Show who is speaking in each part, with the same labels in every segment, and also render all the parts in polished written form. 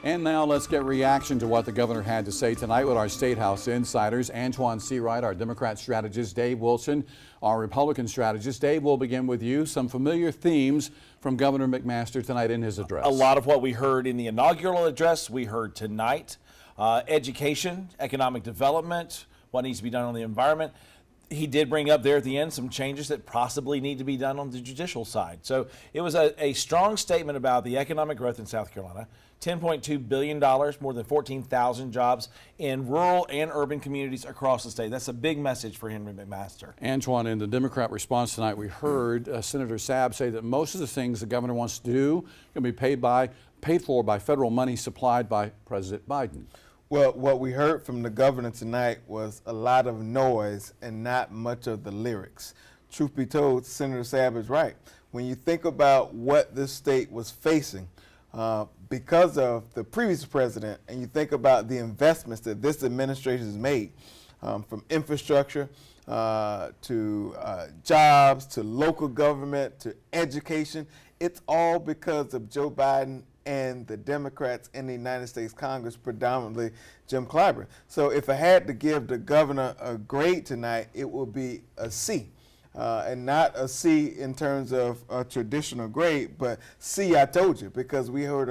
Speaker 1: And now let's get reaction to what the governor had to say tonight with our State House insiders. Antoine Seawright, our Democrat strategist, Dave Wilson, our Republican strategist. Dave, we'll begin with you. Some familiar themes from Governor McMaster tonight in his address.
Speaker 2: A lot of what we heard in the inaugural address, we heard tonight. Education, economic development, what needs to be done on the environment. He did bring up there at the end some changes that possibly need to be done on the judicial side. So it was a strong statement about the economic growth in South Carolina. $10.2 billion, more than 14,000 jobs in rural and urban communities across the state. That's a big message for Henry McMaster.
Speaker 1: Antoine, in the Democrat response tonight, we heard Senator Sabb say that most of the things the governor wants to do can be paid for by federal money supplied by President Biden.
Speaker 3: Well, what we heard from the governor tonight was a lot of noise and not much of the lyrics. Truth be told, Senator Sabb is right. When you think about what this state was facing because of the previous president, and you think about the investments that this administration has made, from infrastructure to jobs to local government to education, it's all because of Joe Biden and the Democrats in the United States Congress, predominantly Jim Clyburn. So if I had to give the governor a grade tonight, it would be a C. And not a C in terms of a traditional grade, but C, I told you, because we heard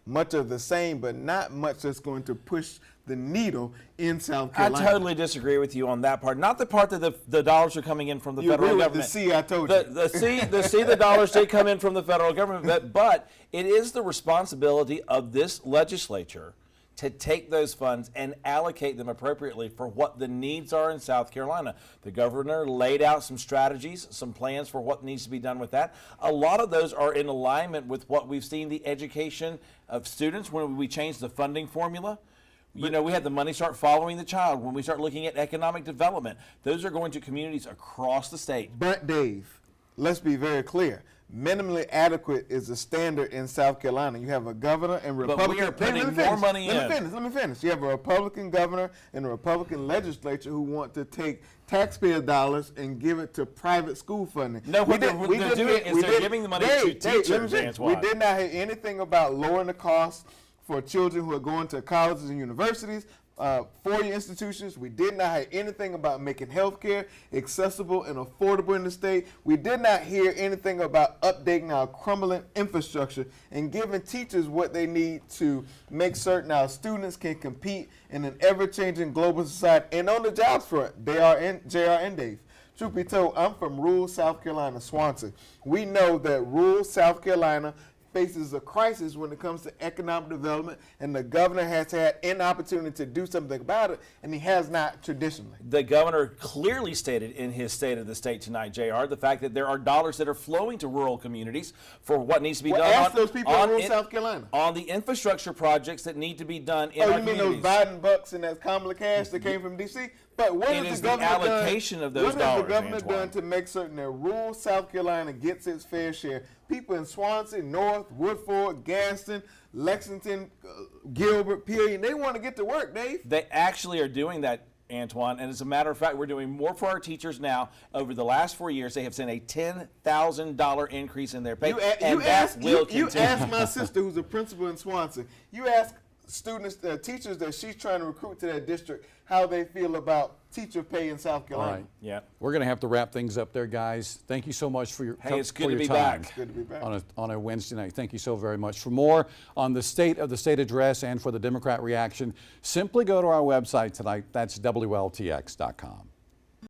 Speaker 3: much of the same, but not much that's going to push the needle in South Carolina.
Speaker 2: I totally disagree with you on that part. Not the part that the dollars are coming in from the federal government.
Speaker 3: The C, I told you.
Speaker 2: The dollars did come in from the federal government, but it is the responsibility of this legislature to take those funds and allocate them appropriately for what the needs are in South Carolina. The governor laid out some strategies, some plans for what needs to be done with that. A lot of those are in alignment with what we've seen the education of students when we changed the funding formula. You know, we had the money start following the child. When we start looking at economic development, those are going to communities across the state.
Speaker 3: But Dave, let's be very clear. Minimally adequate is the standard in South Carolina. You have a governor and Republican.
Speaker 2: But we are putting more money in.
Speaker 3: Let me finish. You have a Republican governor and a Republican legislature who want to take taxpayer dollars and give it to private school funding.
Speaker 2: No, what they're doing is they're giving the money to teachers, Antoine.
Speaker 3: We did not hear anything about lowering the cost for children who are going to colleges and universities, four-year institutions. We did not hear anything about making health care accessible and affordable in the state. We did not hear anything about updating our crumbling infrastructure and giving teachers what they need to make certain our students can compete in an ever-changing global society. And on the jobs front, JR and Dave. Truth be told, I'm from rural South Carolina, Swansea. We know that rural South Carolina faces a crisis when it comes to economic development, and the governor has had an opportunity to do something about it, and he has not traditionally.
Speaker 2: The governor clearly stated in his State of the State tonight, JR, the fact that there are dollars that are flowing to rural communities for what needs to be done.
Speaker 3: Ask those people in rural South Carolina.
Speaker 2: On the infrastructure projects that need to be done in our communities.
Speaker 3: Oh, you mean those Biden bucks and that Kamala cash that came from D.C.? But what has the
Speaker 2: allocation of those dollars,
Speaker 3: what has the governor done to make certain that rural South Carolina gets its fair share? People in Swansea, North, Woodford, Gaston, Lexington, Gilbert, Peoria, they want to get to work, Dave.
Speaker 2: They actually are doing that, Antoine, and as a matter of fact, we're doing more for our teachers now. Over the last 4 years, they have seen a $10,000 increase in their pay,
Speaker 3: you ask my sister, who's a principal in Swansea, you ask students, teachers that she's trying to recruit to that district, how they feel about teacher pay in South Carolina.
Speaker 1: All right.
Speaker 2: Yeah.
Speaker 1: We're going to have to wrap things up there, guys. Thank you so much for your time.
Speaker 2: Hey, it's good to be back.
Speaker 3: It's good to be back.
Speaker 1: On a Wednesday night. Thank you so very much. For more on the State of the State address and for the Democrat reaction, simply go to our website tonight. That's WLTX.com.